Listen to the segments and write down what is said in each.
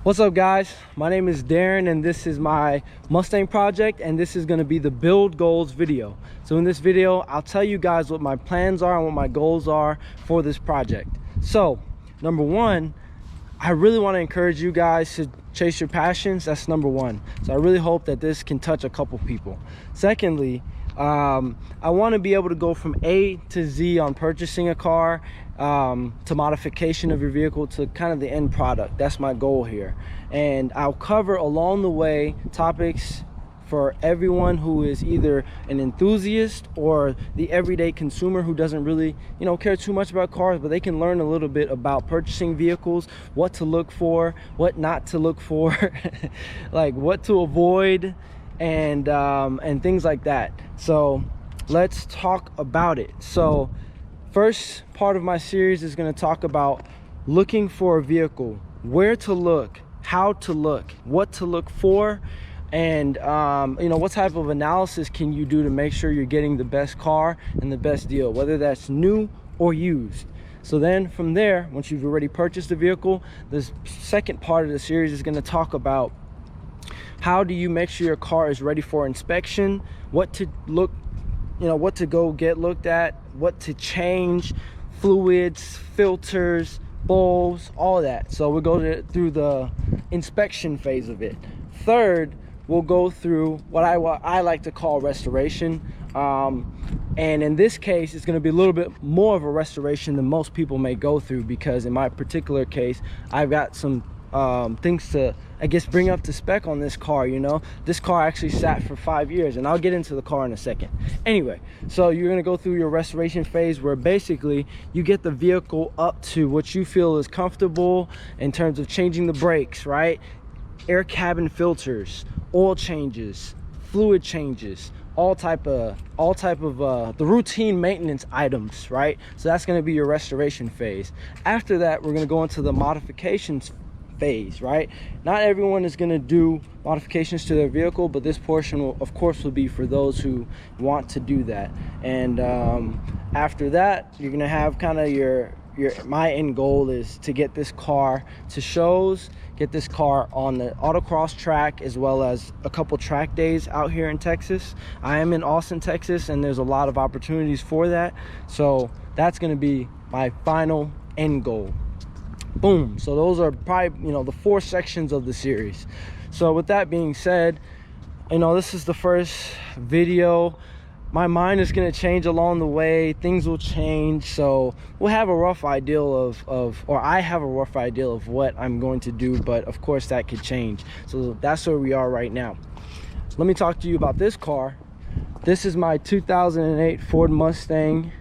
What's up, guys? My name is Darren and this is my Mustang project, and this is going to be the build goals video. So in this video I'll tell you guys what my plans are and what my goals are for this project. So number one, I really want to encourage you guys to chase your passions. That's number one. So I really hope that this can touch a couple people. Secondly, I want to be able to go from A to Z on purchasing a car, to modification of your vehicle, to kind of the end product. That's my goal here. And I'll cover along the way topics for everyone who is either an enthusiast or the everyday consumer who doesn't really, care too much about cars, but they can learn a little bit about purchasing vehicles, what to look for, what not to look for, like what to avoid, and things like that. So let's talk about it. So first part of my series is going to talk about looking for a vehicle, where to look, how to look, what to look for, and what type of analysis can you do to make sure you're getting the best car and the best deal, whether that's new or used. So then from there, once you've already purchased the vehicle, the second part of the series is going to talk about how do you make sure your car is ready for inspection, what to look, what to go get looked at, what to change, fluids, filters, bulbs, all that. So we'll go through the inspection phase of it. Third, we'll go through what I like to call restoration. And in this case, it's going to be a little bit more of a restoration than most people may go through, because in my particular case, I've got some things to, I guess, bring up to spec on this car. This car actually sat for 5 years, and I'll get into the car in a second. Anyway, so you're going to go through your restoration phase, where basically you get the vehicle up to what you feel is comfortable in terms of changing the brakes, right? Air cabin filters, oil changes, fluid changes, all type of the routine maintenance items, right? So that's going to be your restoration phase. After that, we're going to go into the modifications phase, right? Not everyone is going to do modifications to their vehicle, but this portion will, of course, will be for those who want to do that. And after that, you're going to have kind of my end goal is to get this car to shows, get this car on the autocross track, as well as a couple track days out here in Texas. I am in Austin, Texas, and there's a lot of opportunities for that. So that's going to be my final end goal. Boom. So those are probably, the 4 sections of the series. So with that being said, this is the first video. My mind is going to change along the way. Things will change. So we'll have a rough idea or I have a rough idea of what I'm going to do, but of course that could change. So that's where we are right now. Let me talk to you about this car. This is my 2008 Ford Mustang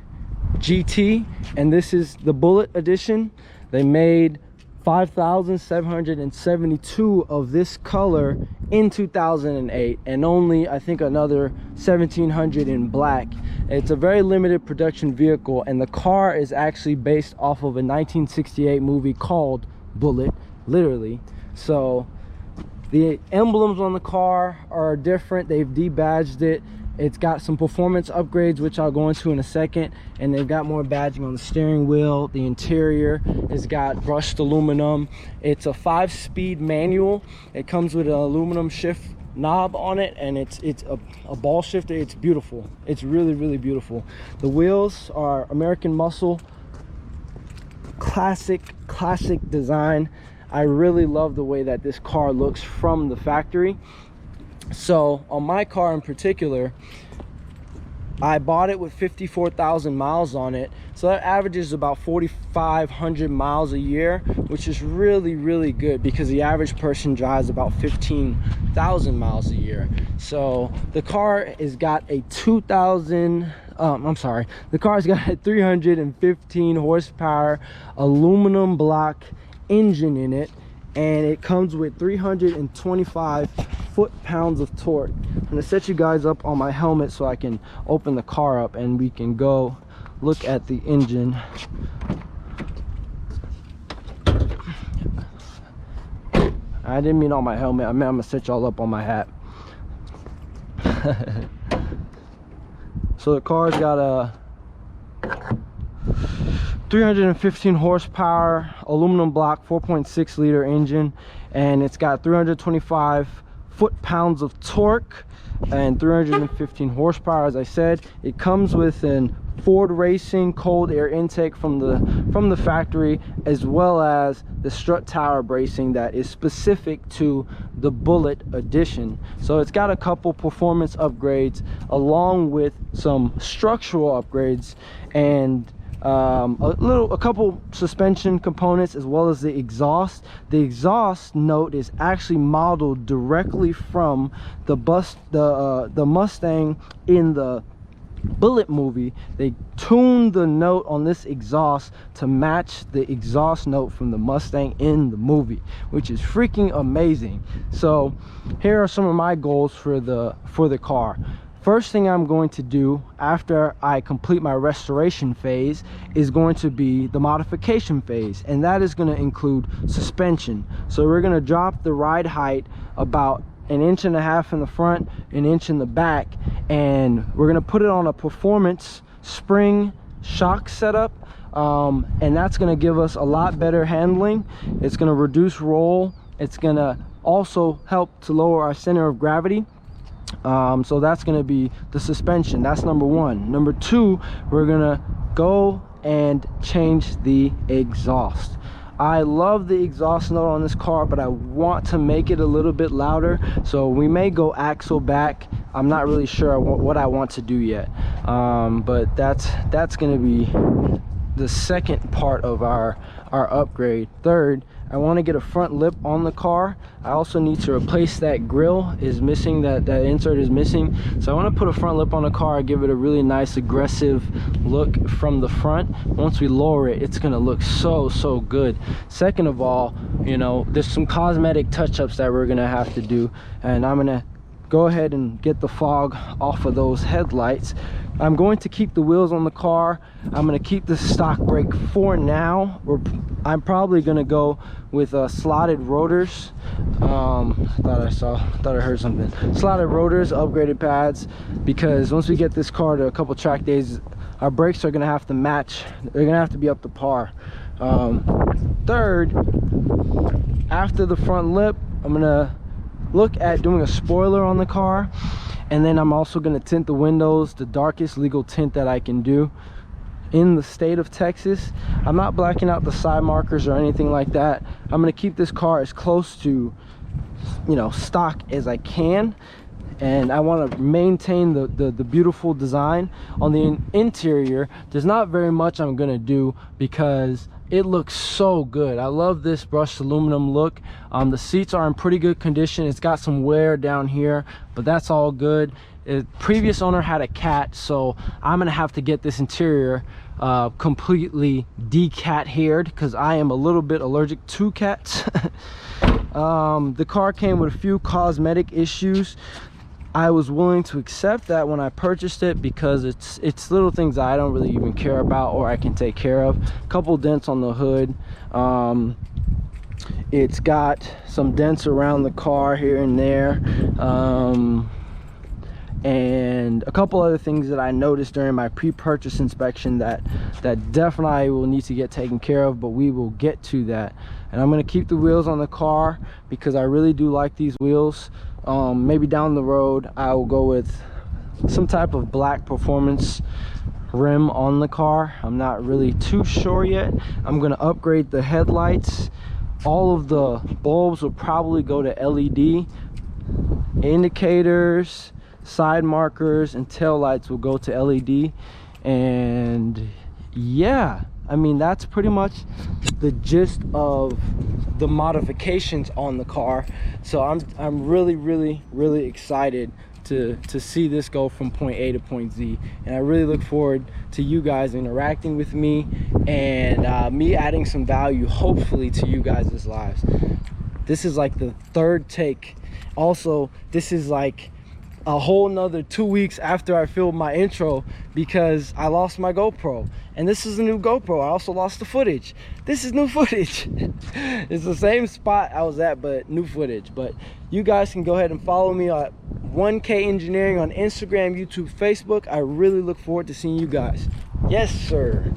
GT, and this is the Bullitt edition. They made 5,772 of this color in 2008, and only, I think, another 1,700 in black. It's a very limited production vehicle, and the car is actually based off of a 1968 movie called Bullitt, literally. So the emblems on the car are different. They've debadged it. It's got some performance upgrades, which I'll go into in a second, and they've got more badging on the steering wheel. The interior has got brushed aluminum. It's a 5-speed manual. It comes with an aluminum shift knob on it, and it's a ball shifter. It's beautiful. It's really, really beautiful. The wheels are American Muscle, classic design. I really love the way that this car looks from the factory. So on my car in particular, I bought it with 54,000 miles on it. So that averages about 4,500 miles a year, which is really, really good, because the average person drives about 15,000 miles a year. So the car has got a 315 horsepower aluminum block engine in it, and it comes with 325 foot-pounds of torque. I'm gonna set you guys up on my helmet so I can open the car up and we can go look at the engine. I didn't mean on my helmet, I meant I'm gonna set y'all up on my hat. So the car's got a 315 horsepower aluminum block 4.6 liter engine, and it's got 325 foot-pounds of torque and 315 horsepower. As I said, it comes with an Ford Racing cold air intake from the factory, as well as the strut tower bracing that is specific to the Bullitt edition. So it's got a couple performance upgrades along with some structural upgrades, and a couple suspension components, as well as the exhaust. The exhaust note is actually modeled directly from the Mustang in the Bullitt movie. They tuned the note on this exhaust to match the exhaust note from the Mustang in the movie, which is freaking amazing. So here are some of my goals for the car. First thing I'm going to do after I complete my restoration phase is going to be the modification phase, and that is going to include suspension. So we're going to drop the ride height about 1.5 inches in the front, 1 inch in the back, and we're going to put it on a performance spring shock setup, and that's going to give us a lot better handling. It's going to reduce roll. It's going to also help to lower our center of gravity. So that's going to be the suspension. That's number one. Number two, we're gonna go and change the exhaust. I love the exhaust note on this car, but I want to make it a little bit louder, so we may go axle back. I'm not really sure what I want to do yet, but that's going to be the second part of our upgrade. Third, I want to get a front lip on the car. I also need to replace that grill is missing, that insert is missing. So I want to put a front lip on the car, give it a really nice aggressive look from the front. Once we lower it, it's going to look so good. Second of all, you know, there's some cosmetic touch-ups that we're going to have to do, and I'm going to go ahead and get the fog off of those headlights. I'm going to keep the wheels on the car. I'm going to keep the stock brake for now. I'm probably going to go with slotted rotors. Thought I heard something. Slotted rotors, upgraded pads, because once we get this car to a couple track days, our brakes are going to have to match. They're going to have to be up to par. Third, after the front lip, I'm going to look at doing a spoiler on the car, and then I'm also going to tint the windows, the darkest legal tint that I can do in the state of Texas. I'm not blacking out the side markers or anything like that. I'm going to keep this car as close to, you know, stock as I can, and I want to maintain the beautiful design. On the interior, there's not very much I'm going to do because it looks so good. I love this brushed aluminum look. The seats are in pretty good condition. It's got some wear down here, but that's all good. Previous owner had a cat, so I'm gonna have to get this interior completely de-cat haired because I am a little bit allergic to cats. The car came with a few cosmetic issues. I was willing to accept that when I purchased it because it's little things that I don't really even care about or I can take care of. A couple dents on the hood. It's got some dents around the car here and there, and a couple other things that I noticed during my pre-purchase inspection that definitely will need to get taken care of, but we will get to that. And I'm going to keep the wheels on the car because I really do like these wheels. Maybe down the road I will go with some type of black performance rim on the car. I'm not really too sure yet. I'm going to upgrade the headlights. All of the bulbs will probably go to LED. Indicators, side markers, and tail lights will go to LED. And yeah, I mean, that's pretty much the gist of the modifications on the car. So I'm really excited to see this go from point A to point Z, and I really look forward to you guys interacting with me and me adding some value hopefully to you guys' lives. This is like the third take. Also, this is like a whole nother 2 weeks after I filmed my intro because I lost my GoPro, and this is a new GoPro. I also lost the footage. This is new footage. It's the same spot I was at, but new footage. But you guys can go ahead and follow me at D1K Engineering on Instagram, YouTube, Facebook. I really look forward to seeing you guys. Yes, sir.